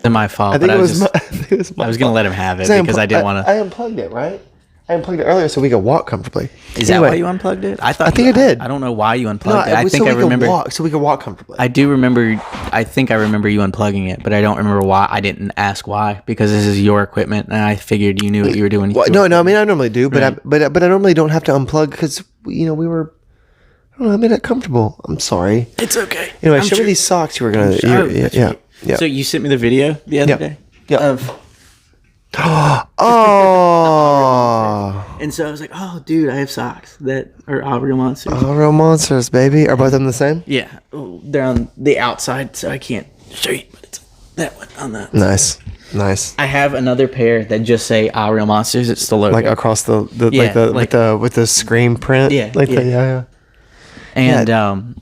My fault. I think it was my I was going to let him have it because I didn't want to. I unplugged it, right? I unplugged it earlier so we could walk comfortably. Is that why you unplugged it? I think I did. I don't know why you unplugged it. I think I remember. So we could walk comfortably. I do remember. I think I remember you unplugging it, but I don't remember why. I didn't ask why because this is your equipment, and I figured you knew what you were doing. Well, no. I mean, I normally do, but right. I normally don't have to unplug because we were. I don't know. I made it comfortable. I'm sorry. It's okay. Anyway, show me these socks you were gonna. Yeah. So you sent me the video the other day. Yeah. And so I was like, oh, dude, I have socks that are All Real Monsters. All Real Monsters, baby. Are both of them the same? Yeah. Oh, they're on the outside, so I can't show you, but it's that one on the Nice. I have another pair that just say All Real Monsters. It's the logo. Like across the with the screen print? Yeah. Yeah. And,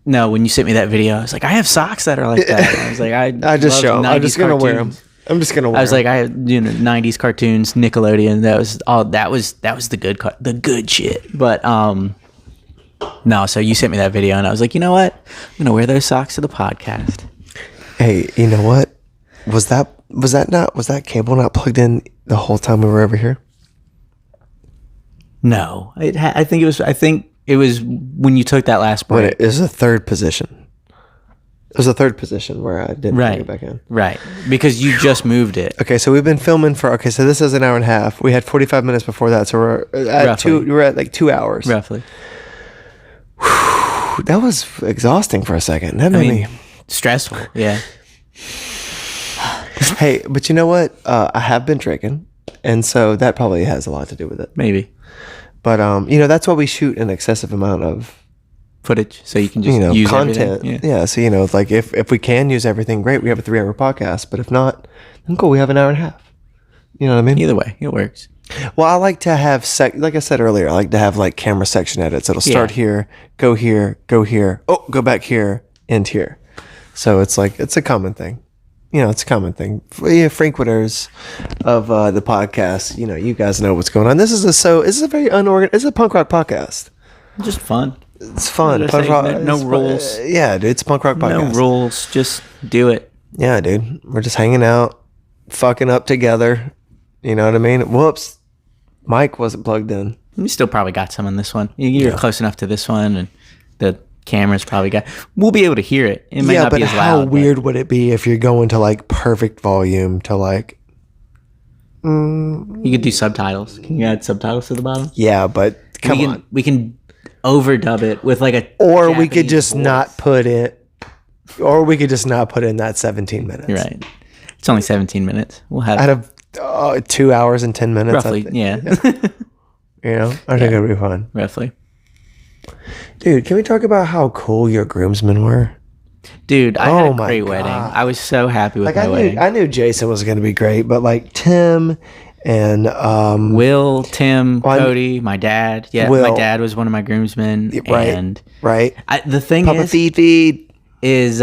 no, when you sent me that video, I was like, I have socks that are like that. I was like, I just show them. I'm just going to wear them. I'm just going to wear them. I was like, I had 90s cartoons, Nickelodeon. That was all. That was the good shit. But no, so you sent me that video, and I was like, you know what? I'm going to wear those socks to the podcast. Hey, you know what? Was that cable not plugged in the whole time we were over here? No, I think it was when you took that last break. It was a third position. It was a third position where I didn't bring it back in. Right. Because you just moved it. Okay, so we've been filming so this is an hour and a half. We had 45 minutes before that, so we're at like 2 hours. Roughly. Whew, that was exhausting for a second. That made me stressful. Yeah. Hey, but you know what? I have been drinking, and so that probably has a lot to do with it. Maybe. But that's why we shoot an excessive amount of footage, so you can just use content. Yeah. So like if we can use everything, great. We have a 3-hour podcast. But if not, then cool. We have an hour and a half. You know what I mean? Either way, it works. Well, I like to have like I said earlier, I like to have like camera section edits. It'll start here, go here, go here. Oh, go back here, end here. So it's like it's a common thing. It's a common thing. Frequenters of the podcast, you guys know what's going on. This is a very unorganized. It's a punk rock podcast. Just fun. It's fun. Punk rock, no rules. Yeah, dude. It's a punk rock podcast. No rules. Just do it. Yeah, dude. We're just hanging out, fucking up together. You know what I mean? Whoops. Mic wasn't plugged in. You still probably got some on this one. You're close enough to this one, and the camera's probably got. We'll be able to hear it. It may not be as loud. How weird would it be if you're going to like perfect volume to like? You could do subtitles. Can you add subtitles to the bottom? Yeah, but come on. We can overdub it with like a. Or we could just not put it. Or we could just not put in that 17 minutes. You're right. It's only 17 minutes. We'll have out of 2 hours and 10 minutes. Roughly, yeah. I think it'll be fun. Roughly. Dude, can we talk about how cool your groomsmen were? Dude, I had a great wedding. I was so happy with my wedding. I knew Jason was going to be great, but like Tim and Will, Tim, Cody, my dad. Yeah, Will, my dad was one of my groomsmen. Right. And The thing Papa is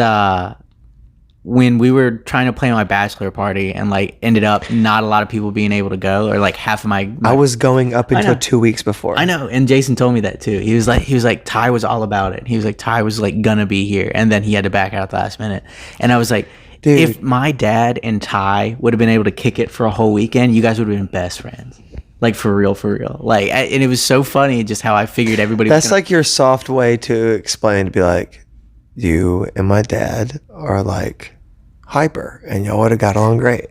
when we were trying to plan my bachelor party and like ended up not a lot of people being able to go, or like half of my I was going up until 2 weeks before. I know, and Jason told me that too. He was like Ty was all about it. He was like Ty was like gonna be here, and then he had to back out at the last minute. And I was like, dude, if my dad and Ty would have been able to kick it for a whole weekend, you guys would have been best friends. Like for real. Like, and it was so funny just how I figured everybody. That's like your soft way to explain, to be like, you and my dad are like hyper, and y'all would have got on great.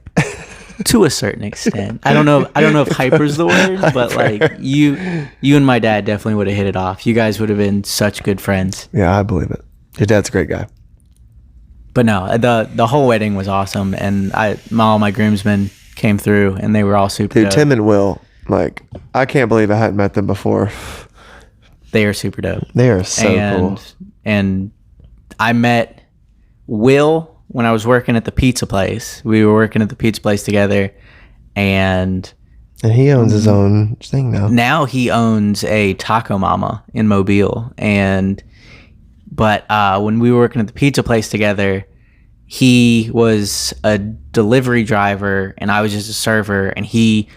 To a certain extent. I don't know if hyper's the word, but like you and my dad definitely would have hit it off. You guys would have been such good friends. Yeah, I believe it. Your dad's a great guy. But no, the whole wedding was awesome, and all my groomsmen came through, and they were all super dope. Tim and Will, like, I can't believe I hadn't met them before. They are super dope. They are so cool. And I met Will when I was working at the pizza place. We were working at the pizza place together, and he owns his own thing now. Now he owns a Taco Mama in Mobile, but when we were working at the pizza place together, he was a delivery driver and I was just a server, and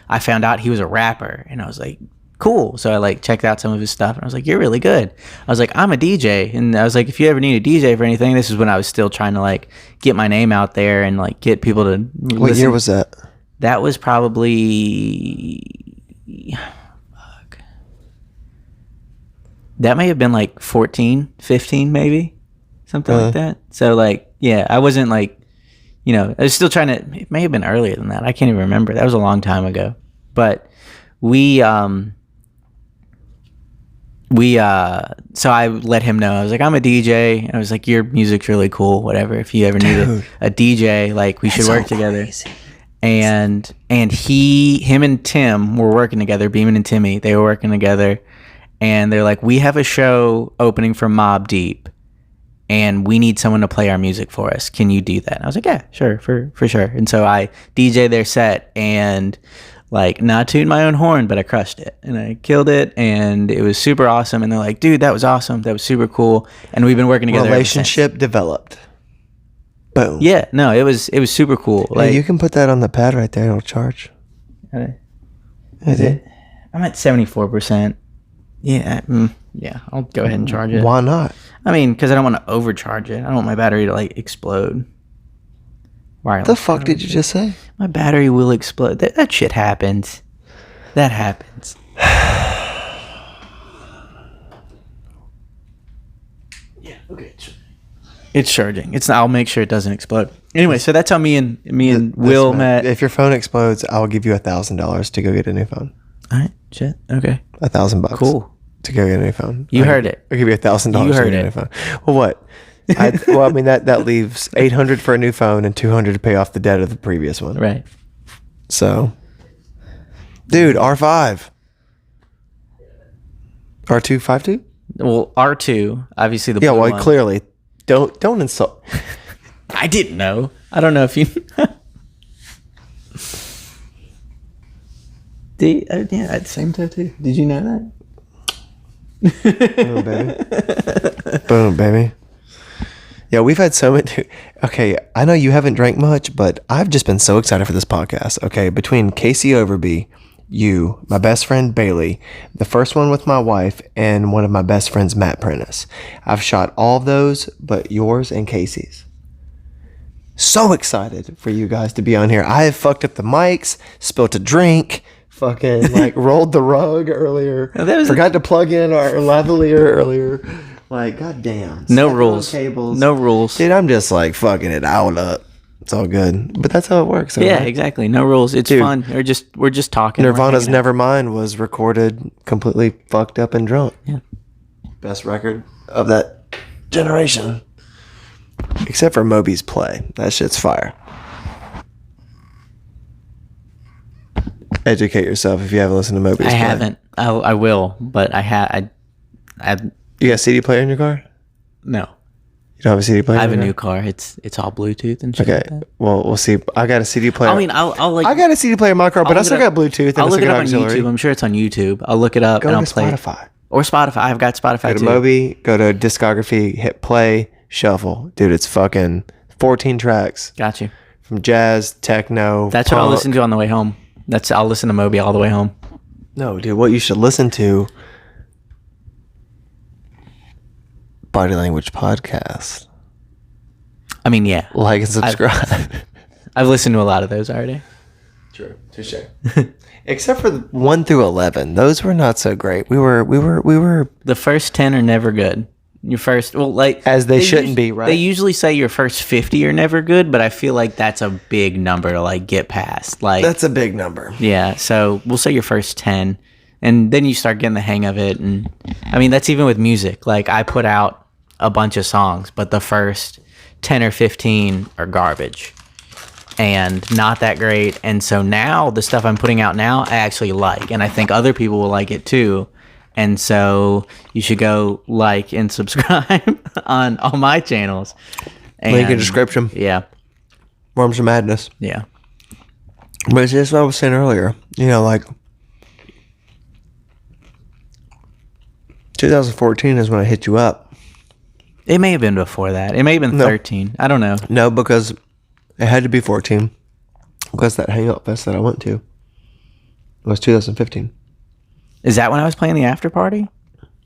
I found out he was a rapper, and I was like, cool. So I like checked out some of his stuff, and I was like, you're really good. I was like, I'm a DJ, and I was like, if you ever need a DJ for anything, this is when I was still trying to like get my name out there and like get people to listen. What year was that? That was probably that may have been like 14, 15 maybe, something like that. So like, yeah, I wasn't like, I was still trying to, it may have been earlier than that. I can't even remember. That was a long time ago. But so I let him know. I was like, I'm a DJ. I was like, your music's really cool, whatever. If you ever need a DJ, like we should work together. And him and Tim were working together, Beeman and Timmy, they were working together, and they're like, we have a show opening for Mobb Deep, and we need someone to play our music for us. Can you do that? And I was like, yeah, sure, for sure. And so I DJ their set, and like, not tooting my own horn, but I crushed it and I killed it, and it was super awesome. And they're like, dude, that was awesome. That was super cool. And we've been working together. Relationship developed. Boom. Yeah, no, it was super cool. Like, hey, you can put that on the pad right there. It'll charge. Is it? I'm at 74%. Yeah, yeah. I'll go ahead and charge it. Why not? I mean, because I don't want to overcharge it. I don't want my battery to like explode. What the fuck did you just say? My battery will explode. That shit happens. That happens. Yeah. Okay. It's charging. I'll make sure it doesn't explode. Anyway, so that's how me and Will met. If your phone explodes, I'll give you $1,000 to go get a new phone. All right. Shit. Okay. $1,000. Cool. To go get a new phone. You heard it. I'll give you $1,000. You heard to get it. a new phone. Well, what? I mean that leaves $800 for a new phone and $200 to pay off the debt of the previous one. Right. So, dude, R5, R252. Well, R2, obviously the blue well, one. clearly, don't insult. I didn't know. I don't know if you. Yeah, same tattoo. Did you know that? Boom, baby. Boom, baby. Yeah, we've had so many. Okay, I know you haven't drank much, but I've just been so excited for this podcast. Okay, between Casey Overby, you, my best friend Bailey, the first one with my wife, and one of my best friends, Matt Prentice. I've shot all of those, but yours and Casey's. So excited for you guys to be on here. I have fucked up the mics, spilt a drink, fucking like rolled the rug earlier. Forgot to plug in our lavalier earlier. Like, goddamn. No rules. Cables. No rules. Dude, I'm just like fucking it all up. It's all good. But that's how it works. Yeah, right? exactly. No rules. It's fun. We're just talking. Nirvana's Nevermind was recorded completely fucked up and drunk. Yeah. Best record of that generation. Except for Moby's Play. That shit's fire. Educate yourself if you haven't listened to Moby's Play. I haven't. I will, but I You got a CD player in your car? No. You don't have a CD player? I have a new car. It's all Bluetooth and shit. Okay. Like that. Well, we'll see. I got a CD player. I mean, I'll like. I got a CD player in my car, but I still got Bluetooth. And I'll look it up on auxiliary. YouTube. I'm sure it's on YouTube. I'll look it up Go and I'll to play Spotify. it. Or Spotify. I've got Spotify Go to too. Moby. Go to discography. Hit play. Shuffle. Dude, it's fucking 14 tracks. Got you. From jazz, techno. That's what I'll listen to on the way home. I'll listen to Moby all the way home. No, dude. What you should listen to. Body Language Podcast. I mean, yeah. Like and subscribe. I've listened to a lot of those already. True. Touche. Except for 1 through 11. Those were not so great. We were The first 10 are never good. Your first, well, like as they shouldn't be, right? They usually say your first 50 are never good, but I feel like that's a big number to like get past. Like that's a big number. Yeah, so we'll say your first 10, and then you start getting the hang of it. And I mean, that's even with music. Like I put out a bunch of songs, but the first 10 or 15 are garbage and not that great. And so now the stuff I'm putting out now, I actually like, and I think other people will like it too. And so you should go like and subscribe on all my channels. Link in description. Yeah. Wermzer Madness. Yeah. But it's just what I was saying earlier. You know, like 2014 is when I hit you up. It may have been before that. It may have been 13. I don't know. No, because it had to be 14. Because that Hangout Fest that I went to was 2015. Is that when I was playing the after party?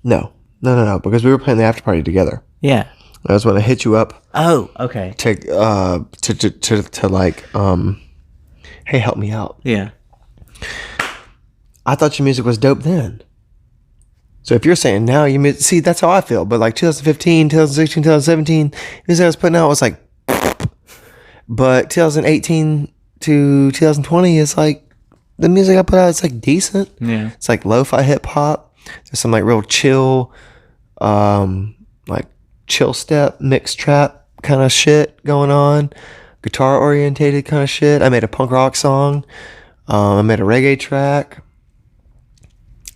No. Because we were playing the after party together. Yeah. That was when I hit you up. Oh, okay. To like, hey, help me out. Yeah. I thought your music was dope then. So if you're saying now, see, that's how I feel. But like 2015, 2016, 2017, music I was putting out was like, but 2018 to 2020 is like, the music I put out, it's like decent. Yeah. It's like lo-fi hip hop. There's some like real chill, like chill step, mixed trap kind of shit going on. Guitar orientated kind of shit. I made a punk rock song. I made a reggae track.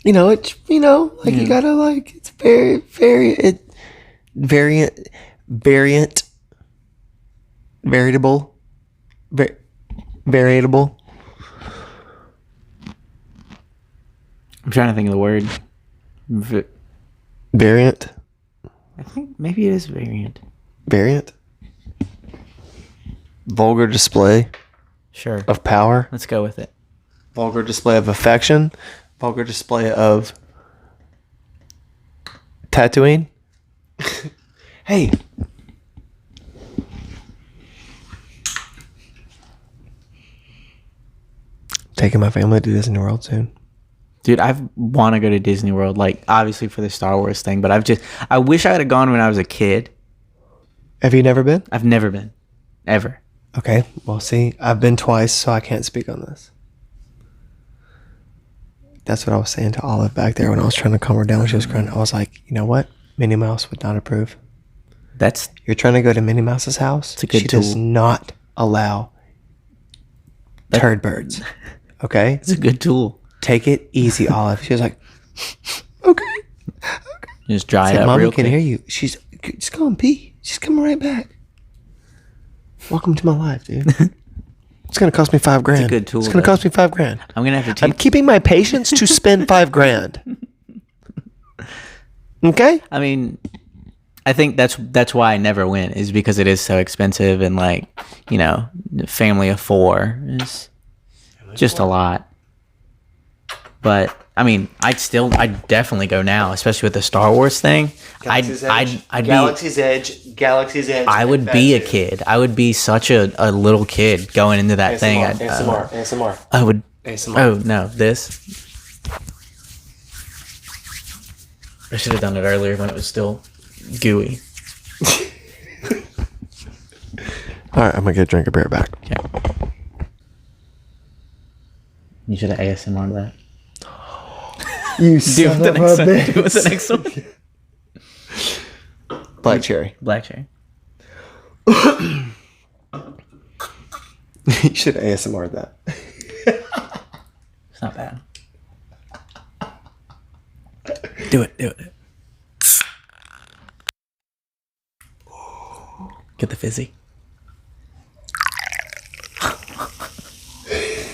You know, it's, you Yeah. gotta like, it's variable. I'm trying to think of the word. Variant. I think maybe it is variant. Variant. Vulgar display Sure. of power. Let's go with it. Vulgar display of affection. Vulgar display of tattooing. Hey. Taking my family to Disney World soon. Dude, I want to go to Disney World, like, obviously for the Star Wars thing, but I wish I had gone when I was a kid. Have you never been? I've never been. Ever. Okay. Well, see, I've been twice, so I can't speak on this. That's what I was saying to Olive back there when I was trying to calm her down when she was crying. I was like, you know what? Minnie Mouse would not approve. You're trying to go to Minnie Mouse's house? It's a good she tool. does not allow turd birds. Okay? It's a good tool. Take it easy, Olive. She was like, okay. Just dry I it said, up Mommy real can quick. hear you. She's just go and pee. She's coming right back. Welcome to my life, dude. It's gonna cost me $5,000. It's a good tool, It's gonna though. cost me $5,000. I'm going to have to I'm teach. keeping my patience to spend $5,000. Okay? I mean, I think that's why I never went, is because it is so expensive, and like, you know, family of 4 is just a lot. But I mean, I'd definitely go now, especially with the Star Wars thing. Galaxy's Edge. I would be a kid. I would be such a little kid going into that thing. ASMR. I would. ASMR. Oh no, this. I should have done it earlier when it was still gooey. All right, I'm gonna get a drink of beer back. Okay. You should have ASMR'd that. You Do with the next one. Do with the next one. Black cherry. Black cherry. You should ASMR that. It's not bad. Do it. Get the fizzy.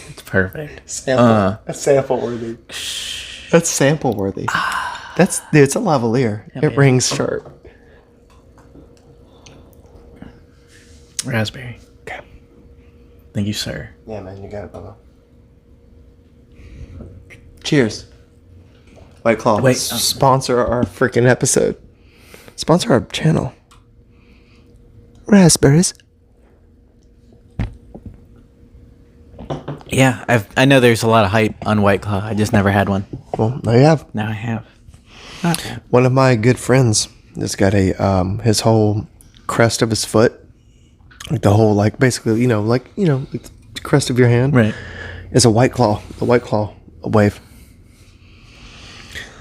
It's perfect. Sample. That's sample worthy. That's sample worthy. Dude, it's a lavalier. Yeah, it man. rings sharp. Raspberry. Okay. Thank you, sir. Yeah, man, you got it, Bubba. Cheers. White Claw. Wait, sponsor our freaking episode. Sponsor our channel. Raspberries. Yeah, I know there's a lot of hype on White Claw. I just never had one. Well, there you have. Now I have. Not bad. One of my good friends has got a his whole crest of his foot, like the whole basically like the crest of your hand, Right. is a White Claw, wave.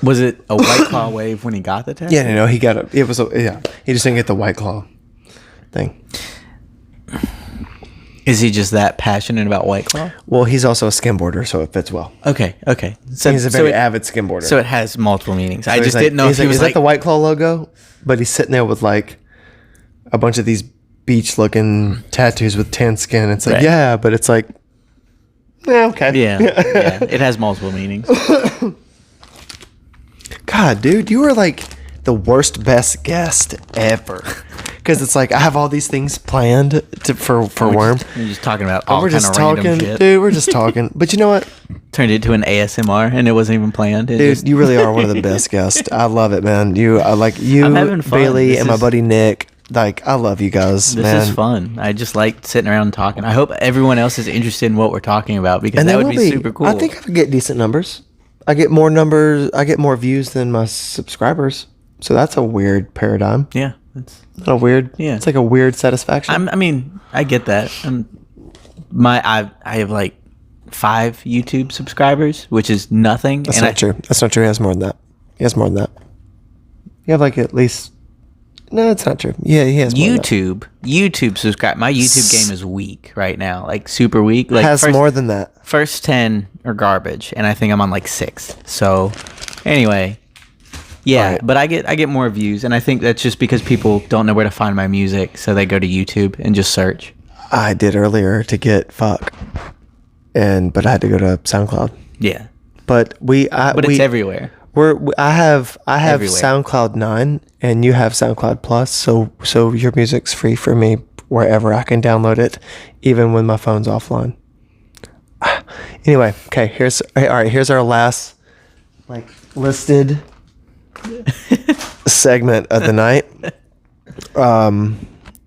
Was it a White Claw wave when he got the tattoo? Yeah, no, he got it. It was he just didn't get the White Claw thing. Is he just that passionate about White Claw? Well, he's also a skimboarder, so it fits well. Okay. So He's a very avid skimboarder. So it has multiple meanings. I So he's just like- didn't know if he's he like, was is like that the White Claw logo? But he's sitting there with like a bunch of these beach looking tattoos with tan skin. It's like, Right. yeah, but it's like, yeah, okay. Yeah, yeah. It has multiple meanings. God, dude, you are like the worst best guest ever. Because it's like I have all these things planned for Worm. We're just talking about all We're kind just of random talking, shit. dude. We're just talking. But you know what, Turned it to an ASMR, and it wasn't even planned. It dude? just, You really are one of the best guests. I love it, man. I like you, I'm having fun. Bailey, This and my is- buddy Nick. Like, I love you guys, this man. is fun. I just like sitting around and talking. I hope everyone else is interested in what we're talking about because And that they would will be super cool. I think I get decent numbers. I get more numbers. I get more views than my subscribers. So that's a weird paradigm. yeah, it's, Not a weird. Yeah. It's like a weird satisfaction. I mean, I get that. I have like 5 YouTube subscribers, which is nothing. That's not true. That's not true. He has more than that. He has more than that. You have like at least. No, it's not true. Yeah, he has more than that. YouTube subscribe. My YouTube game is weak right now, like super weak. Like Has more than that. first 10 are garbage, and I think I'm on like 6. So anyway, yeah, Right. but I get more views, and I think that's just because people don't know where to find my music, so they go to YouTube and just search. I did earlier to get fuck, but I had to go to SoundCloud. Yeah, But it's everywhere. I have Everywhere. SoundCloud 9 and you have SoundCloud Plus, so your music's free for me wherever I can download it, even when my phone's offline. Anyway, okay, here's our last like listed segment of the night.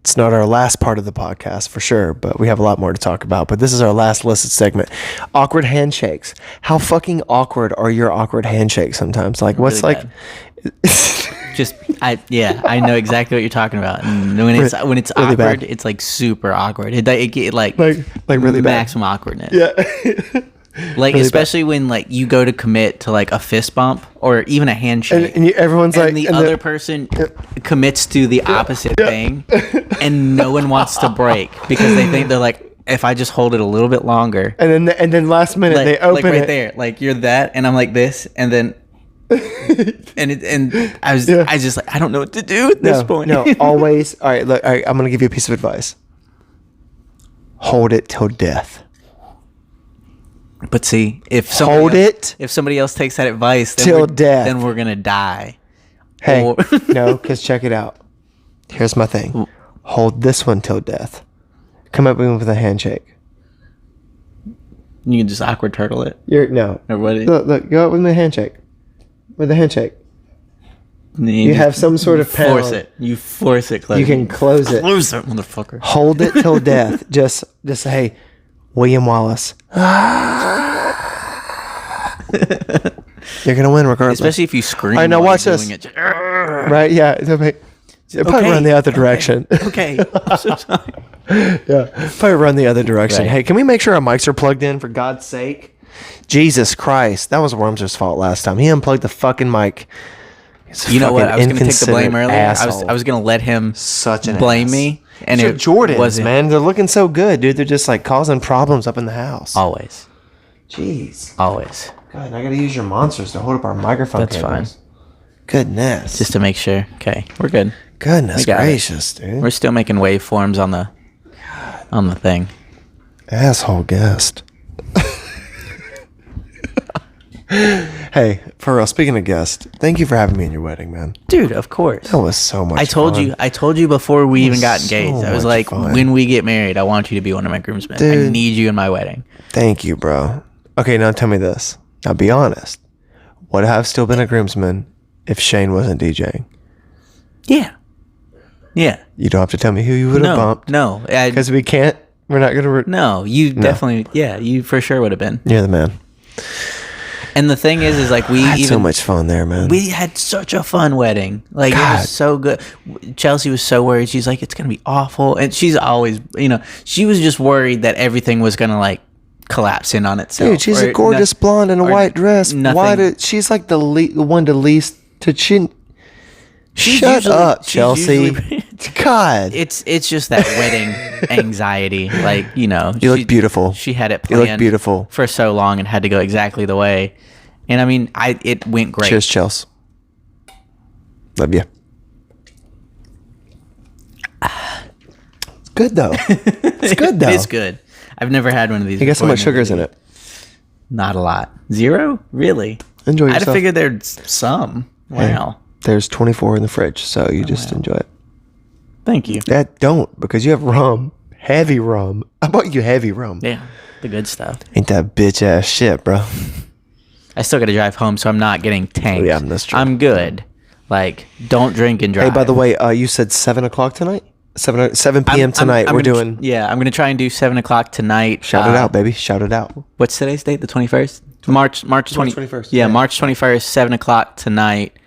It's not our last part of the podcast for sure, but we have a lot more to talk about. But this is our last listed segment. Awkward handshakes. How fucking awkward are your awkward handshakes sometimes? Like, what's Really like... I know exactly what you're talking about. And when it's Really awkward, bad. it's like super awkward. It get like really bad. maximum awkwardness. Yeah. Like really especially when like you go to commit to like a fist bump or even a handshake, and everyone's and like... the and other person commits to the opposite thing, and no one wants to break because they think they're like, if I just hold it a little bit longer, And then last minute like, they open like right it. there, like you're that, and I'm like this, and then. and I was just like, I don't know what to do at this point. No, always. All right, look, I'm going to give you a piece of advice. Hold it till death. But see, if somebody else takes that advice Till death. then we're gonna die. Hey, Or- no, because check it out. Here's my thing. Hold this one till death. Come up with a handshake. You can just awkward turtle it. No. Or what? Look, go up with a handshake. With a handshake. You have some sort of pound. force it. You force it. Close. You can close it. Close it, motherfucker. Hold it till death. Just say, hey, William Wallace. You're gonna win regardless. Especially if you scream. I know. while Watch you're this. doing it. Right? Yeah. Probably run the other direction. Okay. I'm so sorry. Yeah. Probably run the other direction. Right. Hey, can we make sure our mics are plugged in for God's sake? Jesus Christ. That was Wermzer's fault last time. He unplugged the fucking mic. You know what? I was going to take the blame inconsiderate earlier. asshole. I was going to let him Such an blame ass. me. And So it Jordans, wasn't man. They're looking so good, dude. They're just like causing problems up in the house. Always. Jeez. Always. God, I got to use your monsters to hold up our microphone That's cables. fine. Goodness. Just to make sure. Okay. We're good. Goodness we got it. gracious, dude. We're still making waveforms on the thing. Asshole guest. Hey, for real, speaking of guest, thank you for having me in your wedding, man. Dude, of course. That was so much I told fun. you before we even was got so engaged. I was much like, fun. when we get married, I want you to be one of my groomsmen. I Dude. need you in my wedding. Thank you, bro. Okay, now tell me this. Now be honest. Would I have still been a groomsman if Shane wasn't DJing? Yeah. Yeah. You don't have to tell me who you would have bumped. No. Because we can't. We're not going to... No, you definitely, you for sure would have been. You're the man. And the thing is like I had so much fun there, man. We had such a fun wedding. Like, it God. was so good. Chelsea was so worried. She's like, it's going to be awful. And she's always, she was just worried that everything was going to, like, collapse in on itself. Dude, she's Or a gorgeous blonde in a or white dress. nothing. Why did... She's like the one to least to chin... She's Shut usually- up, she's Chelsea. usually- God. It's just that wedding anxiety. Like, You look beautiful. She had it You planned look beautiful. for so long and had to go exactly the way. And I mean, it went great. Cheers, Chels. Love you. good though. It's good though. It's good. I've never had one of these. You guess how much sugar's in it? Not a lot. 0? Really? Enjoy yourself. I'd have figured there's some. Wow. Hey, there's 24 in the fridge, so you just enjoy it. Thank you. Don't, because you have rum. Heavy rum. I bought you heavy rum. Yeah, the good stuff. Ain't that bitch ass shit, bro. I still got to drive home, so I'm not getting tanked. Yeah, that's true. I'm good. Like, don't drink and drive. Hey, by the way, you said 7 o'clock tonight? 7 p.m. tonight. I'm going to try and do 7 o'clock tonight. Shout it out, baby. Shout it out. What's today's date? The 21st? March 21st. Yeah, March 21st, 7 o'clock tonight.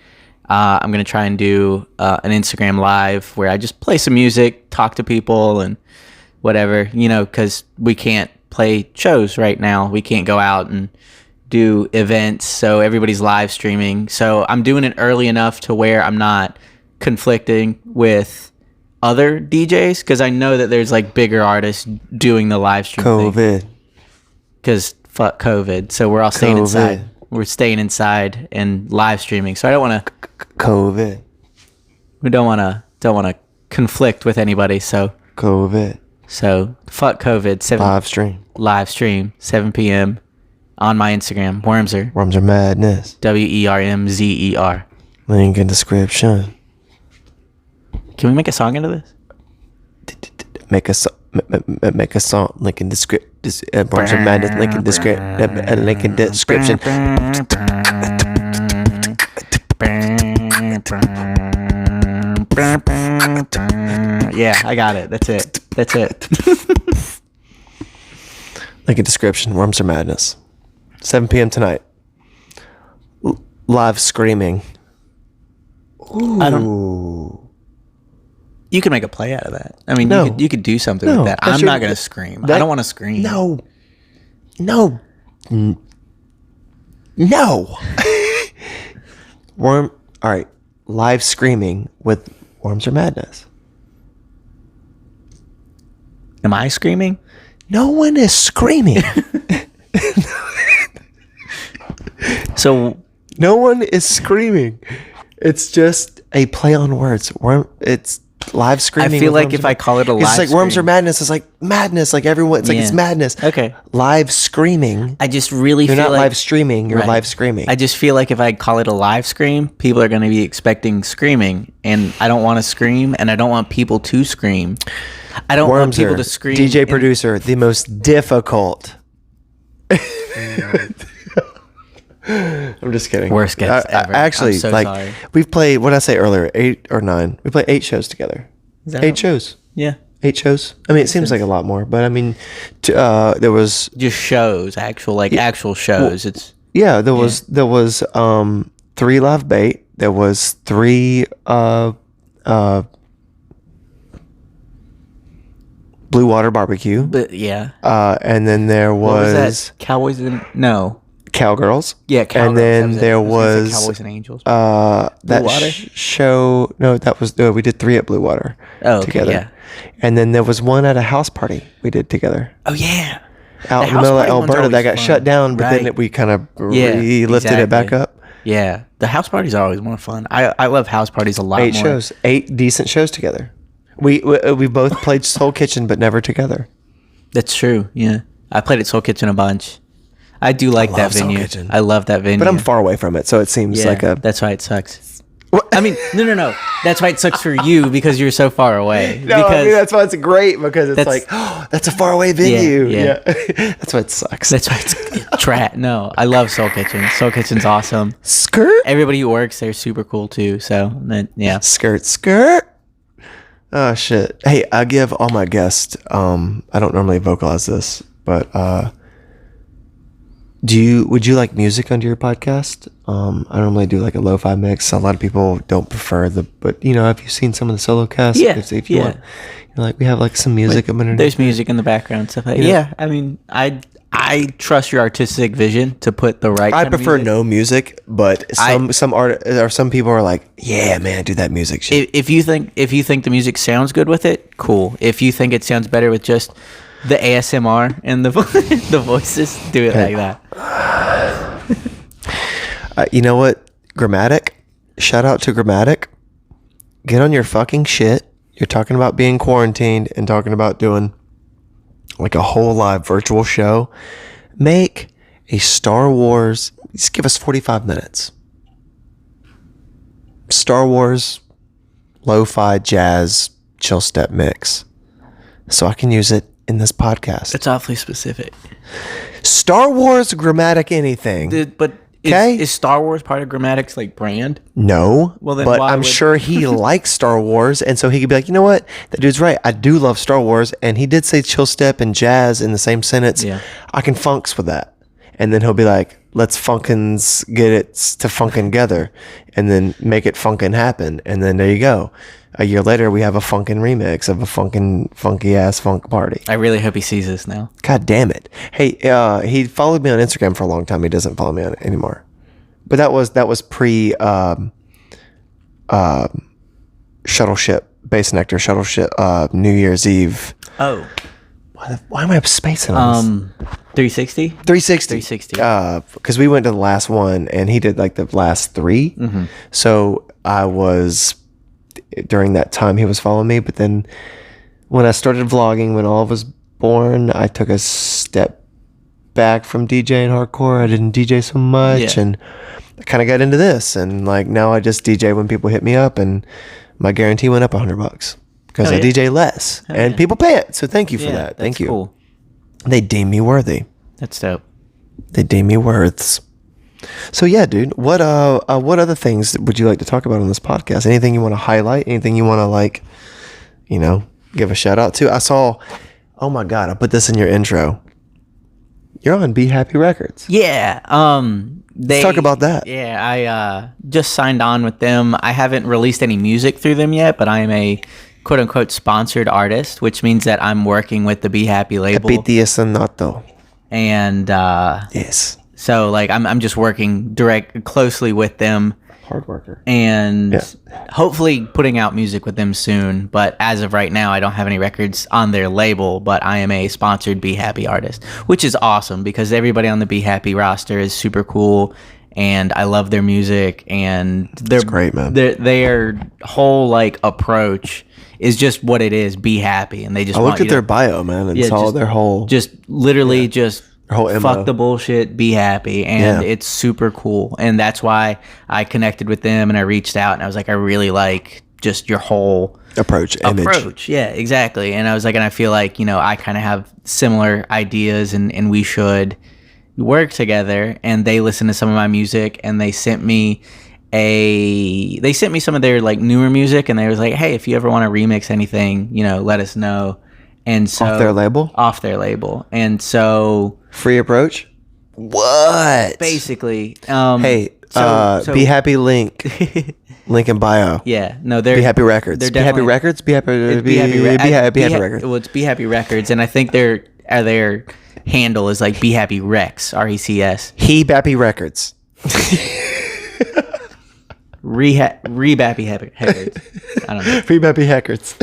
I'm going to try and do an Instagram live where I just play some music, talk to people, and whatever, because we can't play shows right now. We can't go out and do events, so everybody's live streaming. So I'm doing it early enough to where I'm not conflicting with other DJs, because I know that there's like bigger artists doing the live stream COVID. Because fuck COVID. So we're all staying inside. We're staying inside and live streaming. So I don't want to COVID. We don't want to conflict with anybody. So COVID. So fuck COVID. Live stream 7 p.m. on my Instagram. Wermzer. Wermzer Madness. WERMZER. Link in description. Can we make a song into this? Make a song. Link in description. Wermzer Madness. Link in description. Link in description. Yeah, I got it. That's it. Link in description. Wermzer Madness. 7 p.m. tonight. Live screaming. Ooh. You can make a play out of that. I mean, you could do something with that. I'm not going to scream. I don't want to scream. No. All right. Live screaming with Wermzer Madness. Am I screaming? No one is screaming. So no one is screaming. It's just a play on words. It's live screaming. I feel like if I call it a live, it's like Wermzer Madness. It's like madness. Like everyone. It's like it's madness. Okay. Live screaming. I just really you're feel not like, live streaming. You're live screaming. I just feel like if I call it a live scream, people are going to be expecting screaming, and I don't want to scream, and I don't want people to scream. I don't want people to scream. DJ producer, the most difficult. I'm just kidding. Worst guest ever. Actually, sorry. We've played, what did I say earlier? 8 or 9. We played 8 shows together. 8 shows. Yeah. 8 shows. I mean, it seems like a lot more, but I mean, there was just shows, actual shows. There was 3 live bait. There was 3 Blue Water Barbecue. But yeah. And then there was that? Cowboys and Cowgirls. Yeah, Cowgirls. And then there was Cowboys and Angels. That show. No, that was we did 3 at Blue Water together. Yeah. And then there was 1 at a house party we did together. Oh yeah. Out in the middle of Alberta that got shut down, but then we kind of lifted it back up. Yeah, the house parties are always more fun. I love house parties a lot. 8 shows, 8 decent shows together. We both played Soul Kitchen, but never together. That's true. Yeah, I played at Soul Kitchen a bunch. I do like that venue. I love that venue. But I'm far away from it, so it seems like a... That's why it sucks. I mean, no. That's why it sucks for you, because you're so far away. No, I mean, that's why it's great, because it's like, oh, that's a far away venue. Yeah. That's why it sucks. That's why it's No, I love Soul Kitchen. Soul Kitchen's awesome. Skirt. Everybody who works there is super cool too. So, yeah. Skirt. Oh, shit. Hey, I give all my guests, I don't normally vocalize this, but would you like music under your podcast? I normally do like a lo-fi mix. A lot of people don't prefer but have you seen some of the solo casts? Yeah. If you want, we have like some music underneath. There's music in the background, stuff like that. Yeah. I mean, I trust your artistic vision to put the right. I prefer no music, but some people are like, yeah, man, do that music shit. If you think the music sounds good with it, cool. If you think it sounds better with just the ASMR and the voices, do it like that. You know what? Grammatic. Shout out to Grammatic. Get on your fucking shit. you're talking about being quarantined and talking about doing like a whole live virtual show, make a Star Wars, just give us 45 minutes. Star Wars lo-fi jazz chill step mix so I can use it in this podcast. It's awfully specific. Star Wars Grammatic anything. But is Star Wars part of Grammatic's like brand? No. Well, then but why I'm would- sure he likes Star Wars, and so he could be like, you know what? That dude's right. I do love Star Wars, and he did say chill step and jazz in the same sentence. Yeah. I can funks with that. And then he'll be like, let's funkins get it to funkin' together, and then make it funkin' happen. And then there you go. A year later, we have a funkin' remix of a funky ass funk party. I really hope he sees this now. God damn it! Hey, he followed me on Instagram for a long time. He doesn't follow me on it anymore. But that was pre shuttle ship, Base Nectar shuttle ship, New Year's Eve. Oh, Why am I spacing on this? 360. 360. Because we went to the last one, and he did like the last three. Mm-hmm. So I was during that time he was following me. But then when I started vlogging, when Olive was born, I took a step back from DJing hardcore. I didn't DJ so much, and I kind of got into this. And like now I just DJ when people hit me up, and my guarantee went up $100 because I DJ less, and people pay it. So thank you for that. Thank you. Cool. They deem me worthy. That's dope. They deem me worths. So yeah, dude. What other things would you like to talk about on this podcast? Anything you want to highlight? Anything you want to like, give a shout out to? I saw. Oh my God! I put this in your intro. You're on Be Happy Records. Yeah. Let's talk about that. Yeah, I just signed on with them. I haven't released any music through them yet, but I am a quote unquote sponsored artist, which means that I'm working with the Be Happy label. And yes. So like I'm just working closely with them. Hard worker. And hopefully putting out music with them soon. But as of right now, I don't have any records on their label, but I am a sponsored Be Happy artist, which is awesome because everybody on the Be Happy roster is super cool. And I love their music, and they're great, man. Their whole like approach is just what it is. Be happy, and they just. I looked at their bio, man, and saw their whole literally their whole MO. Fuck the bullshit, be happy, and it's super cool. And that's why I connected with them, and I reached out, and I was like, I really like just your whole image. Yeah, exactly. And I was like, and I feel like I kind of have similar ideas, and we should work together. And they listened to some of my music, and they sent me some of their like newer music, and they was like, hey, if you ever want to remix anything, let us know. And so off their label, and so free approach. What? Basically, hey, Be Happy link in bio. Yeah, no, they're Be Happy Records. Be Happy Records. Be Happy Records. Well, it's Be Happy Records, and I think their handle is like Be Happy Rex, RECS. Happy Records. Happy Records. I don't know. Happy Records.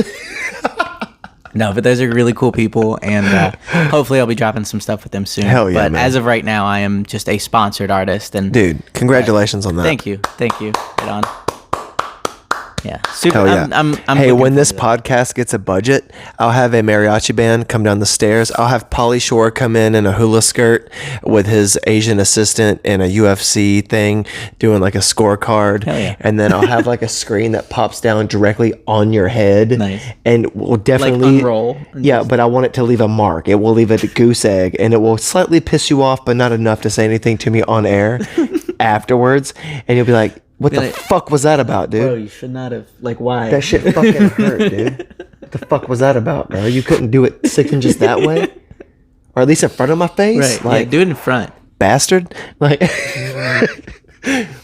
No, but those are really cool people, and hopefully I'll be dropping some stuff with them soon. Hell yeah, but man. As of right now, I am just a sponsored artist. And dude, congratulations on that. Thank you. Right on. Yeah, super. Hell yeah. I'm hey, when this podcast gets a budget, I'll have a mariachi band come down the stairs. I'll have Pauly Shore come in a hula skirt with his Asian assistant in a UFC thing, doing like a scorecard. Hell yeah. And then I'll have like a screen that pops down directly on your head. Nice. And we'll definitely like unroll. Yeah, but I want it to leave a mark. It will leave a goose egg, and it will slightly piss you off, but not enough to say anything to me on air afterwards. And you'll be like, what the fuck was that about, dude? Bro, you should not have. Like, why? That shit fucking hurt, dude. What the fuck was that about, bro? You couldn't do it 6 inches that way? Or at least in front of my face? Right, Like, do it in front. Bastard? Like,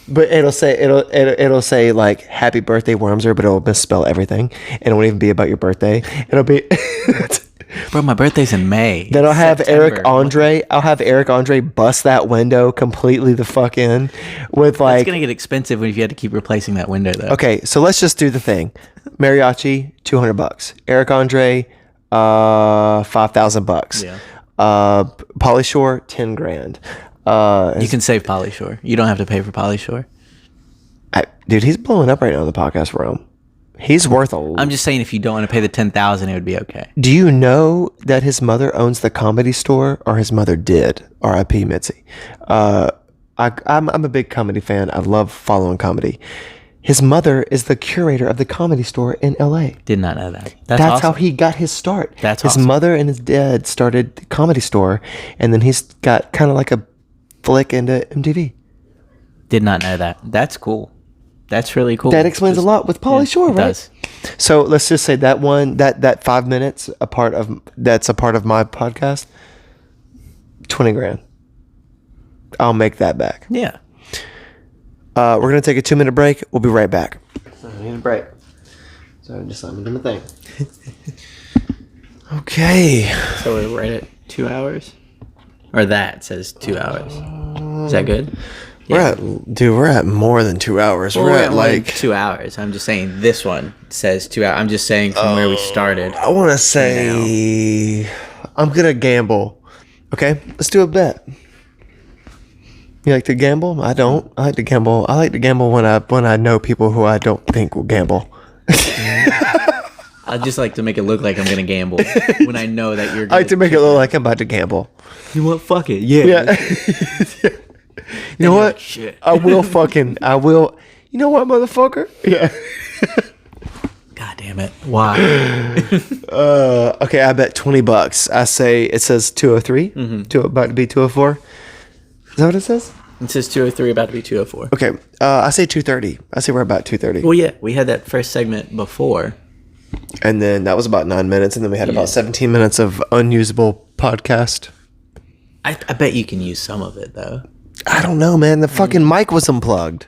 but it'll say like, happy birthday, Wermzer, but it'll misspell everything. And it won't even be about your birthday. It'll be... Bro, my birthday's in May. Then I'll have Eric Andre bust that window completely the fuck in with like... It's going to get expensive if you had to keep replacing that window, though. Okay, so let's just do the thing. Mariachi, $200. Eric Andre, $5,000. Yeah. Pauly Shore, $10,000. You can save Pauly Shore. You don't have to pay for Pauly Shore. Dude, he's blowing up right now in the podcast realm. He's worth I'm just saying, if you don't want to pay the $10,000, it would be okay. Do you know that his mother owns the Comedy Store, or his mother did? R.I.P. Mitzi. I'm a big comedy fan. I love following comedy. His mother is the curator of the Comedy Store in L.A. Did not know that. That's awesome. how he got his start. That's his awesome. mother and his dad started the Comedy Store, and then he's got kind of like a flick into MTV. Did not know that. That's cool. That's really cool. That explains a lot with Pauly Shore, right? Does. So let's just say that one, that 5 minutes that's a part of my podcast. $20,000. I'll make that back. Yeah. We're gonna take a 2-minute break. We'll be right back. So I need a break. So just let me do my thing. Okay. So we're right at 2 hours, or that says 2 hours. Is that good? Yeah. We're at more than 2 hours. Well, we're at like 2 hours. I'm just saying this one says 2 hours. I'm just saying from where we started. I want to say I'm gonna gamble. Okay, let's do a bet. You like to gamble? I don't. I like to gamble. I like to gamble when I know people who I don't think will gamble. I just like to make it look like I'm gonna gamble when I know that you're. I like to make it look like I'm about to gamble. You know what? Fuck it. Yeah. You know what? Like, shit. I will. You know what, motherfucker? Yeah. God damn it. Why? Okay, I bet $20. I say it says 203. About to be 204. Is that what it says? It says 203, about to be 204. Okay, I say 230. I say we're about 230. Well, yeah, we had that first segment before. And then that was about 9 minutes, and then we had about 17 minutes of unusable podcast. I bet you can use some of it, though. I don't know, man. The fucking mic was unplugged.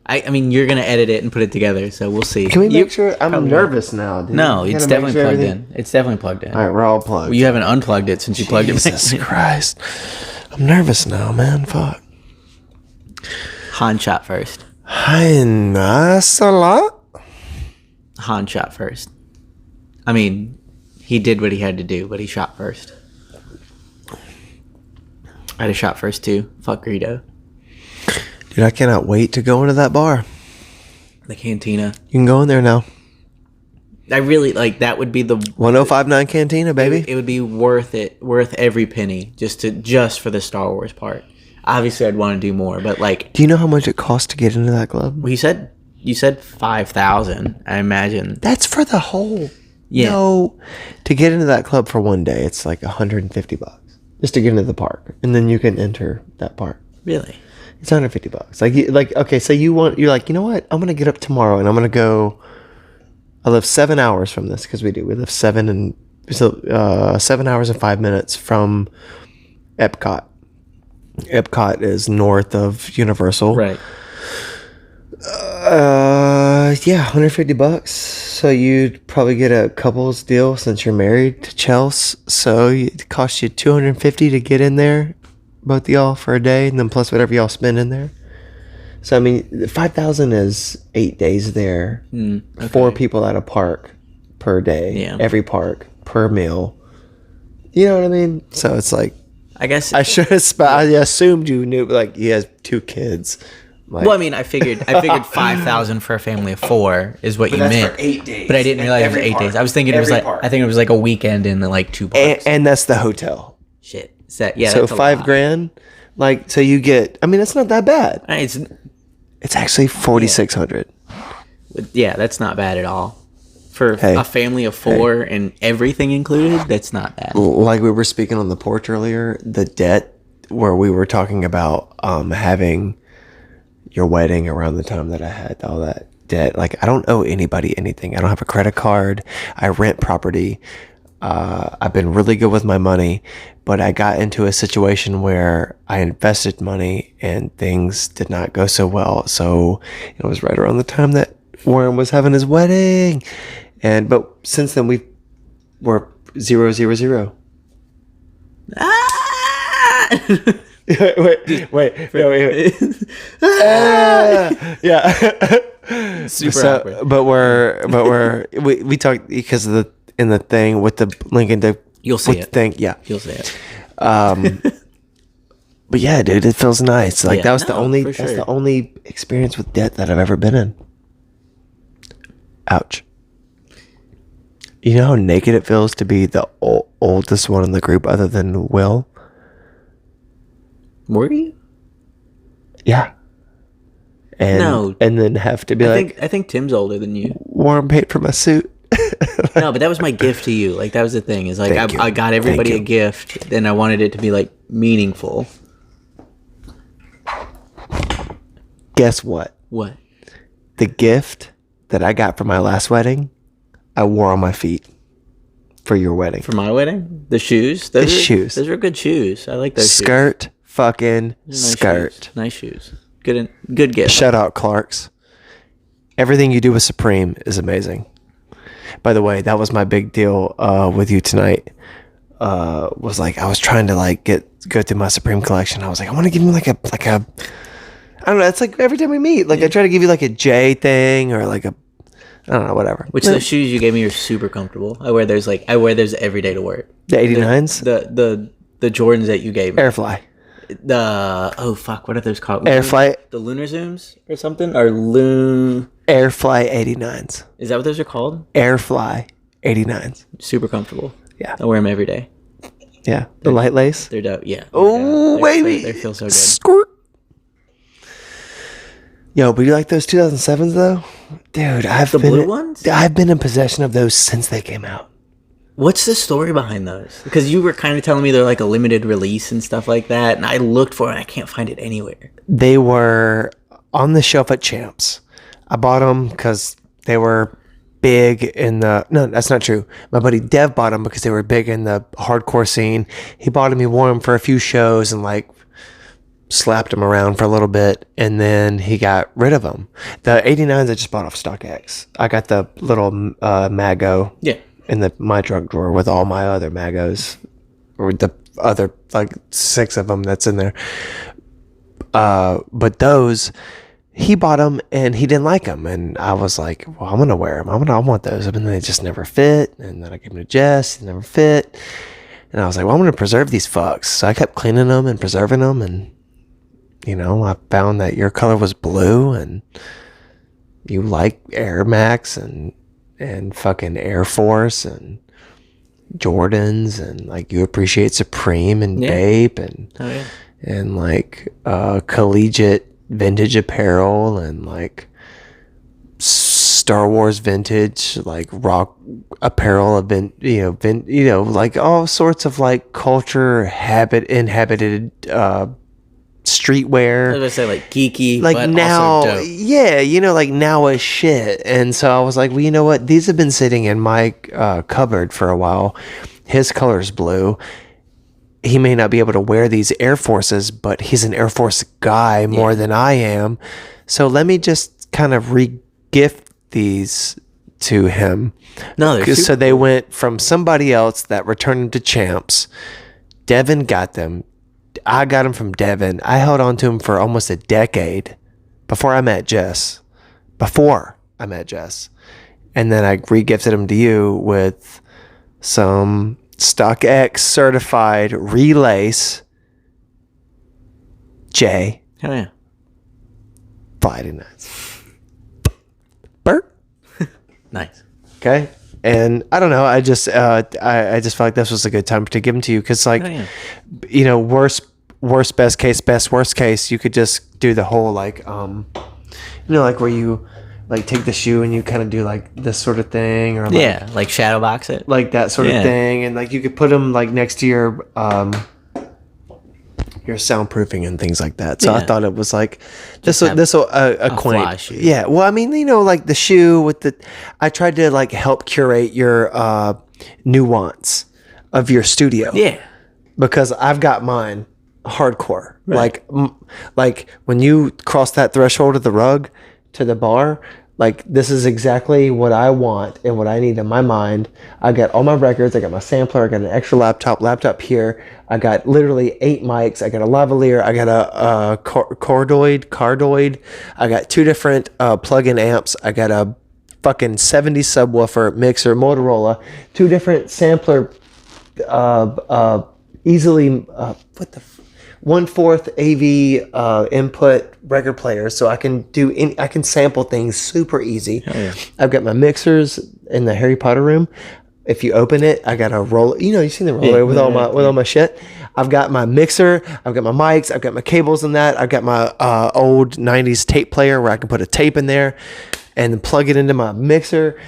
I mean, you're going to edit it and put it together, so we'll see. Can we make sure? I'm nervous now, dude. No, it's definitely plugged in. It's definitely plugged in. All right, we're all plugged. Well, you haven't unplugged it since you plugged it back. Jesus Christ. I'm nervous now, man. Fuck. Han shot first. Hi, nice a lot. Han shot first. I mean, he did what he had to do, but he shot first. I'd have shot first too. Fuck Greedo. Dude, I cannot wait to go into that bar. The Cantina. You can go in there now. I really like that. Would be the 1059 Cantina, baby. It would be worth it, worth every penny, just for the Star Wars part. Obviously, I'd want to do more, but like, do you know how much it costs to get into that club? Well, you said 5,000. I imagine that's for the whole. Yeah. No, to get into that club for one day, it's like $150 just to get into the park, and then you can enter that park. Really? It's $150. Like okay, so you're like, you know what? I'm gonna get up tomorrow and I'm gonna go. I live 7 hours from this because we live 7 hours and 5 minutes from Epcot. Epcot is north of Universal. Right. Yeah, $150. So you'd probably get a couples deal since you're married to Chelsea. So it costs you $250 to get in there, both of y'all, for a day, and then plus whatever y'all spend in there. So I mean, $5,000 is 8 days there. Okay. 4 people at a park per day. Yeah. Every park per meal. You know what I mean? So it's like, I guess I should have. I assumed you knew. Like he has 2 kids. Like, well, I mean, I figured 5,000 for a family of 4 is what you meant. For 8 days. But I didn't realize it was 8 days. I was thinking it was like park. I think it was like a weekend in like 2 parks. And that's the hotel. Shit. So yeah. So that's $5,000. Like so you get. I mean, it's not that bad. It's actually $4,600. Yeah, that's not bad at all. For a family of 4 and everything included, that's not bad. Like we were speaking on the porch earlier, the debt where we were talking about having your wedding around the time that I had all that debt. Like I don't owe anybody anything. I don't have a credit card. I rent property. I've been really good with my money, but I got into a situation where I invested money and things did not go so well. So it was right around the time that Warren was having his wedding. But since then we're 0, 0, 0. wait. Yeah. Super awkward. But we talked because of the thing with the link in the you'll see it thing. Yeah, you'll see it. But yeah, dude, it feels nice. Like that's the only sure. that's the only experience with debt that I've ever been in. Ouch. You know how naked it feels to be the oldest one in the group other than Will? Were you? Yeah. And then have to be I think Tim's older than you. Warren paid for my suit. No, but that was my gift to you. Like, that was the thing. Is like I got everybody a gift, and I wanted it to be like meaningful. Guess what? What? The gift that I got for my last wedding, I wore on my feet for your wedding. For my wedding? The shoes? Shoes. Those are good shoes. I like those skirt, shoes. Fucking skirt. Shoes. Nice shoes. Good gift. Shout out Clark's. Everything you do with Supreme is amazing. By the way, that was my big deal with you tonight. Was like I was trying to like go through my Supreme collection. I was like, I want to give you like a I don't know. It's like every time we meet, like I try to give you like a J thing or like a I don't know, whatever. Which the shoes you gave me are super comfortable. I wear those every day to work. The 89s? The Jordans that you gave me. Airfly. What are those called? Airfly. The Lunar Zooms or something? Or Airfly 89s. Is that what those are called? Airfly 89s. Super comfortable. Yeah. I wear them every day. Yeah. The light lace? They're dope. Yeah. Oh, baby. They feel so good. Squirt. Yo, but you like those 2007s though? Dude, blue ones? I've been in possession of those since they came out. What's the story behind those? Because you were kind of telling me they're like a limited release and stuff like that, and I looked for it and I can't find it anywhere. They were on the shelf at Champs. I bought them because they were big in the... No, that's not true. My buddy Dev bought them because they were big in the hardcore scene. He bought them, he wore them for a few shows and like slapped them around for a little bit, and then he got rid of them. The 89s I just bought off StockX. I got the little Mago in my trunk drawer with all my other Magos, or the other like 6 of them that's in there. But those, he bought them and he didn't like them, and I was like, well, I'm gonna wear them. I want those, and then they just never fit. And then I gave them to Jess, they never fit. And I was like, well, I'm gonna preserve these fucks. So I kept cleaning them and preserving them, and you know, I found that your color was blue and you like Air Max and fucking Air Force and Jordans, and like you appreciate Supreme and Bape and like collegiate vintage apparel and like Star Wars vintage, like rock apparel, like all sorts of like culture inhabited streetwear. I was gonna say like geeky, like but now, also dope. Yeah, like now is shit. And so I was like, well, you know what? These have been sitting in my cupboard for a while. His color's blue. He may not be able to wear these Air Forces, but he's an Air Force guy more than I am. So let me just kind of re-gift these to him. No, so they went from somebody else that returned them to Champs. Devin got them. I got him from Devin. I held on to him for almost a decade before I met Jess. And then I re-gifted him to you with some StockX certified relace J. Hell yeah. Friday nights. Bert? Nice. Okay. And I don't know. I just I just felt like this was a good time to give them to you because, like, you know, worst, best case, best, worst case. You could just do the whole like, you know, like where you like take the shoe and you kind of do like this sort of thing, or like, like shadow box it, like that sort of thing, and like you could put them like next to your soundproofing and things like that. So I thought it was like this will acquaint. Yeah. Well, I mean, you know, like the shoe with the, I tried to like help curate your nuance of your studio. Yeah. Because I've got mine hardcore. Right. Like when you cross that threshold of the rug to the bar, like this is exactly what I want and what I need in my mind. I got all my records. I got my sampler. I got an extra laptop here. I got literally 8 mics. I got a lavalier. I got a cardioid. I got 2 different plug-in amps. I got a fucking 70 subwoofer mixer, Motorola, 2 different sampler, easily, 1/4 AV input record player, so I can I can sample things super easy. I've got my mixers in the Harry Potter room. If you open it, I got a roller. You know, you've seen the roller with all my shit. I've got my mixer. I've got my mics. I've got my cables in that. I've got my old 90s tape player where I can put a tape in there and then plug it into my mixer.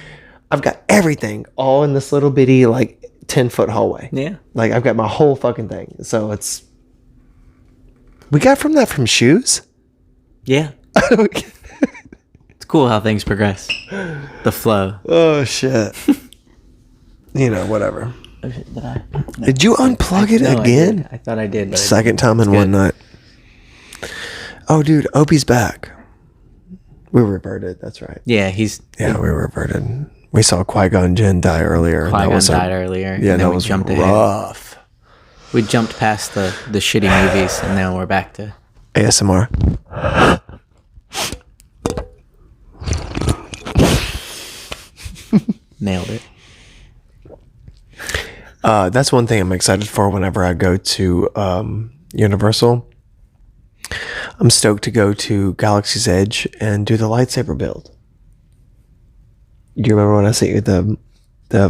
I've got everything all in this little bitty 10-foot hallway. Yeah. Like I've got my whole fucking thing. So it's. We got from shoes. Yeah. It's cool how things progress. The flow. Oh shit. Whatever. Oh, shit, did I? No. Did you unplug it again? I thought I did. But Second time in one night. Oh, dude, Opie's back. We reverted. That's right. Yeah, we reverted. We saw Qui-Gon Jinn die earlier. Qui-Gon died earlier. Yeah, that was rough. We jumped past the shitty movies, and now we're back to ASMR. Nailed it. That's one thing I'm excited for whenever I go to Universal. I'm stoked to go to Galaxy's Edge and do the lightsaber build. Do you remember when I sent you the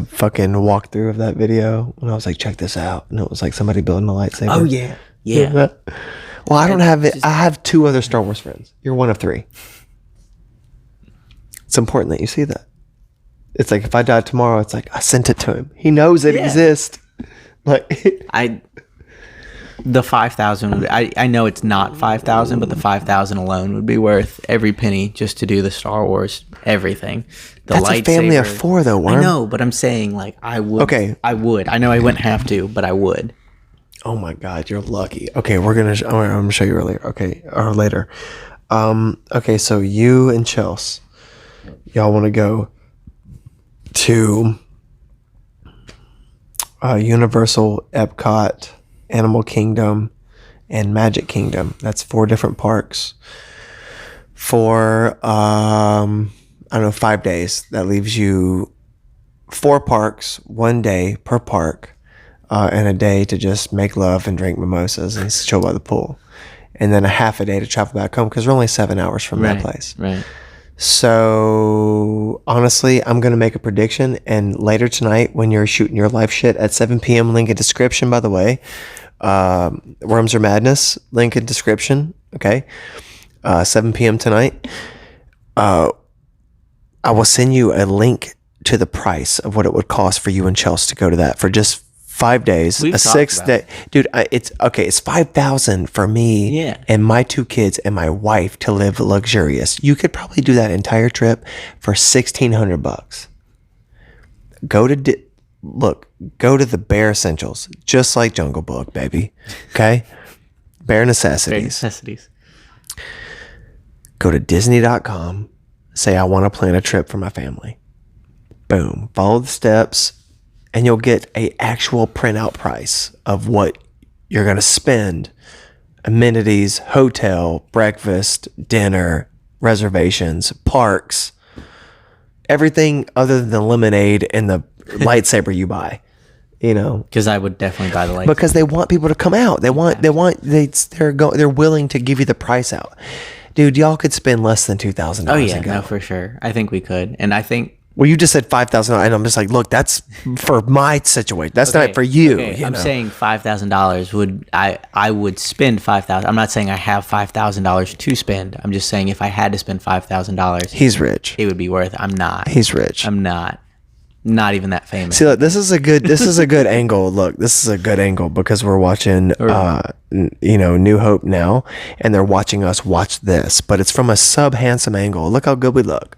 fucking walkthrough of that video? When I was like, check this out. And it was like somebody building a lightsaber. Oh, yeah. Yeah. Well, I don't have it. I have 2 other Star Wars friends. You're one of 3. It's important that you see that. It's like if I died tomorrow, it's like I sent it to him. He knows it exists. The 5,000. I know it's not 5,000, but the 5,000 alone would be worth every penny just to do the Star Wars everything. That's a family of 4, though. Worm. I know, but I'm saying I would. Okay, I would. I know I wouldn't have to, but I would. Oh my God, you're lucky. Okay, I'm gonna show you earlier. Okay, or later. Okay, so you and Chelsea, y'all want to go to Universal, Epcot, Animal Kingdom, and Magic Kingdom. That's 4 different parks for 5 days. That leaves you 4 parks, 1 day per park, and a day to just make love and drink mimosas and chill by the pool, and then a half a day to travel back home because we're only 7 hours from that place. Right. So honestly, I'm going to make a prediction, and later tonight when you're shooting your live shit at 7 p.m, link in description, by the way, Wermzer Madness, link in description. Okay. 7 p.m. tonight. I will send you a link to the price of what it would cost for you and Chelsea to go to that for just 5 days. We've a 6 day, dude. It's okay. It's 5,000 for me and my 2 kids and my wife to live luxurious. You could probably do that entire trip for $1,600. Go to the bare essentials, just like Jungle Book, baby. Okay, bare necessities. Go to Disney.com. Say I want to plan a trip for my family. Boom. Follow the steps. And you'll get a actual printout price of what you're going to spend. Amenities, hotel, breakfast, dinner, reservations, parks, everything other than the lemonade and the lightsaber you buy. Because I would definitely buy the lightsaber. Because they want people to come out. They're willing to give you the price out. Dude, y'all could spend less than $2,000. Oh yeah, no, for sure. I think we could, and I think. Well, you just said $5,000, and I'm just like, look, that's for my situation. That's not for you. Okay. I'm saying $5,000 I would spend $5,000. I'm not saying I have $5,000 to spend. I'm just saying if I had to spend $5,000, he's rich. It would be worth it. I'm not. He's rich. I'm not even that famous. See, look, this is a good angle. Look, this is a good angle because we're watching, New Hope now, and they're watching us watch this, but it's from a handsome angle. Look how good we look.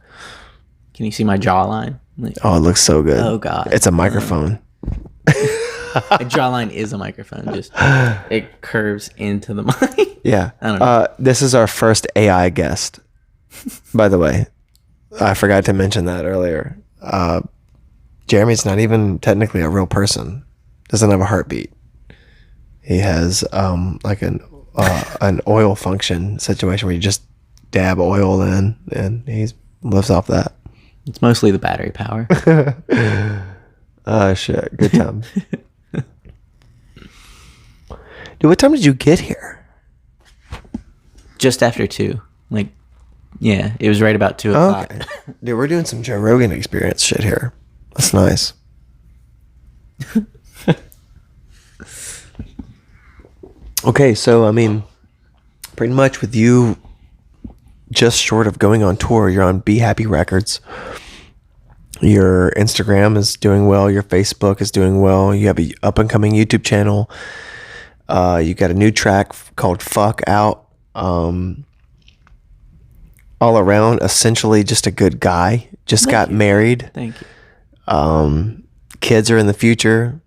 Can you see my jawline? Oh, it looks so good. Oh God, it's a microphone. A jawline is a microphone. Just it curves into the mic. Yeah. I don't know. This is our first AI guest, by the way. I forgot to mention that earlier. Jeremy's not even technically a real person. Doesn't have a heartbeat. He has like an oil function situation where you just dab oil in, and he lives off that. It's mostly the battery power. Oh shit! Good time. Dude, what time did you get here? Just after 2. Like, yeah, it was right about 2 o'clock. Okay. Dude, we're doing some Joe Rogan Experience shit here. That's nice. Okay, so I mean, pretty much with you just short of going on tour, you're on Be Happy Records. Your Instagram is doing well. Your Facebook is doing well. You have a up and coming YouTube channel. You got a new track called Fuck Out. All around, essentially just a good guy. Just got married. Thank you. Kids are in the future.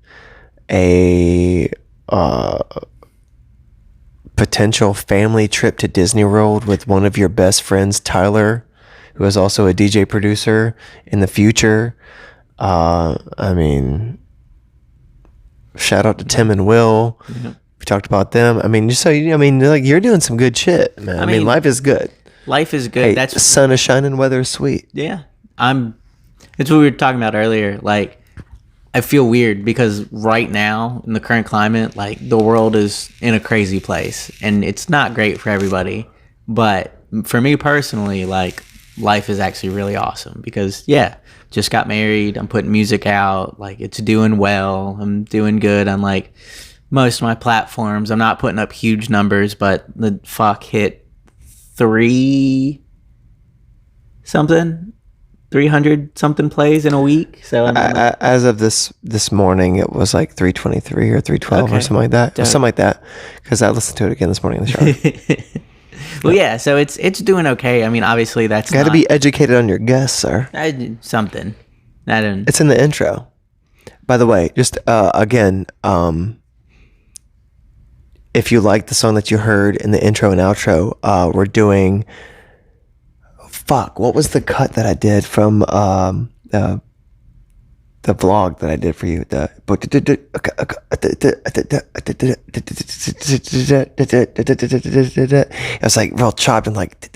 A potential family trip to Disney World with one of your best friends, Tyler, who is also a DJ producer in the future. I mean, shout out to Tim and Will. Yeah. We talked about them. I mean, just so you, I mean, like you're doing some good shit, man. I mean, life is good. Life is good. Hey, That's the sun is shining, weather is sweet. Yeah. It's what we were talking about earlier. Like, I feel weird because right now in the current climate, like the world is in a crazy place and it's not great for everybody. But for me personally, like life is actually really awesome because just got married. I'm putting music out. Like it's doing well. I'm doing good on like most of my platforms. I'm not putting up huge numbers, but the fuck hit 300 something plays in a week. So as of this morning, it was like 323 or 312 or something like that. Or something like that. Because I listened to it again this morning in the shower. Well, yeah. So it's doing okay. I mean, obviously that's got to be educated on your guests, sir. Something. I didn't. It's in the intro. By the way, just again, if you like the song that you heard in the intro and outro, we're doing. Fuck, what was the cut that I did from the vlog that I did for you? It was like real chopped and like.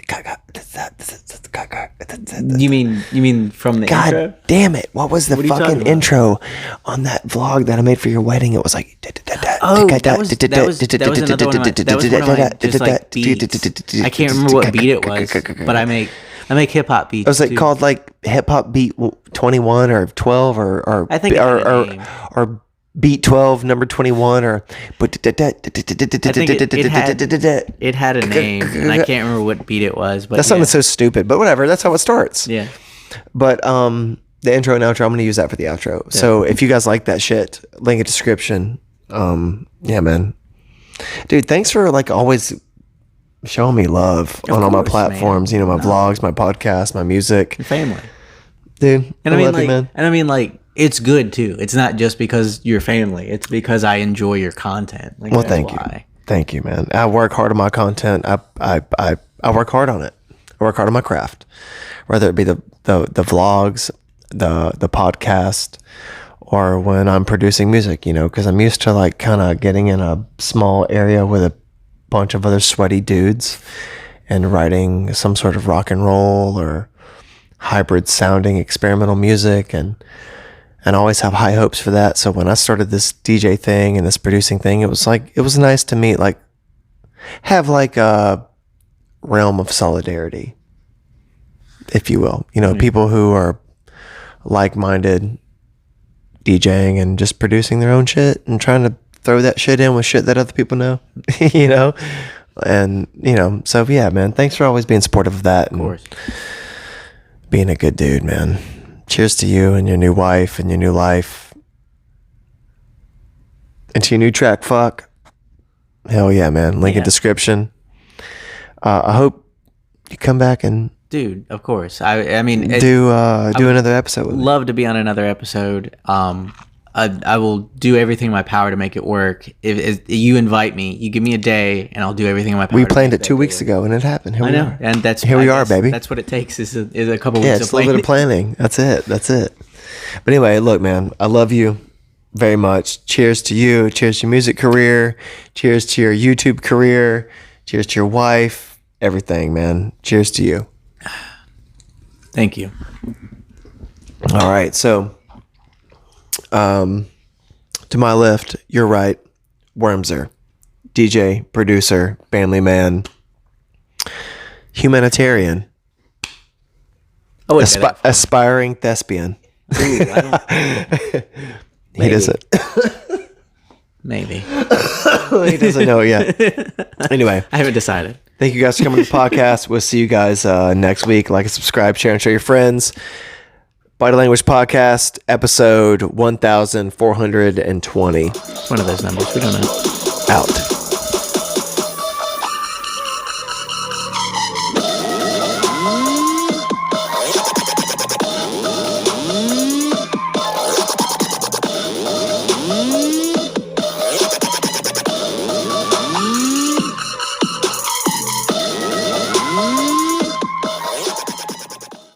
You mean from the God intro? damn it! What was the fucking intro on that vlog that I made for your wedding? It was like. Oh, that was another one. That was one of my just like beats. I can't remember what beat it was, but I make hip hop beats. It was like called like hip hop beat 21 or 12 or I think or beat 12 number 21 or. I think it had a name, and I can't remember what beat it was. But that song is so stupid, but whatever. That's how it starts. Yeah. But the intro and outro, I'm gonna use that for the outro. Yeah. So if you guys like that shit, link in description. Yeah, man, dude, thanks for like always showing me love on all my platforms, man. You know, my vlogs, my podcast, my music, your family, dude. And I mean, like, you, man. And I mean, like, it's good too. It's not just because you're family. It's because I enjoy your content. Like, well, thank you, man. I work hard on my content. I work hard on it. I work hard on my craft, whether it be the vlogs, the podcast, or when I'm producing music, you know, because I'm used to like kind of getting in a small area with a bunch of other sweaty dudes and writing some sort of rock and roll or hybrid sounding experimental music, and I always have high hopes for that. So when I started this DJ thing and this producing thing, it was nice to meet, like, have like a realm of solidarity, if you will, you know, people who are like-minded, DJing and just producing their own shit and trying to throw that shit in with shit that other people know, you know? And, you know, so yeah, man, thanks for always being supportive of that. Of course. Being a good dude, man. Cheers to you and your new wife and your new life. And to your new track, Fuck. Hell yeah, man. Link in description. I hope you come back and... Dude, of course. I mean, do another episode with me. Love to be on another episode. I will do everything in my power to make it work. If you invite me, you give me a day, and I'll do everything in my power. We planned it 2 weeks ago, and it happened. Here we are. And here we are, baby. That's what it takes. Is a couple weeks. Yeah, it's a little bit of planning. That's it. But anyway, look, man, I love you very much. Cheers to you. Cheers to your music career. Cheers to your YouTube career. Cheers to your wife. Everything, man. Cheers to you. Thank you. All right, so to my left, your right, Wermzer. DJ, producer, family man, humanitarian, aspiring thespian. Ooh, I He doesn't. Maybe. He doesn't know it yet. Anyway. I haven't decided. Thank you guys for coming to the podcast. We'll see you guys next week. Like and subscribe, share, and show your friends. Body Language Podcast, episode 1420. One of those numbers. We don't know. Out.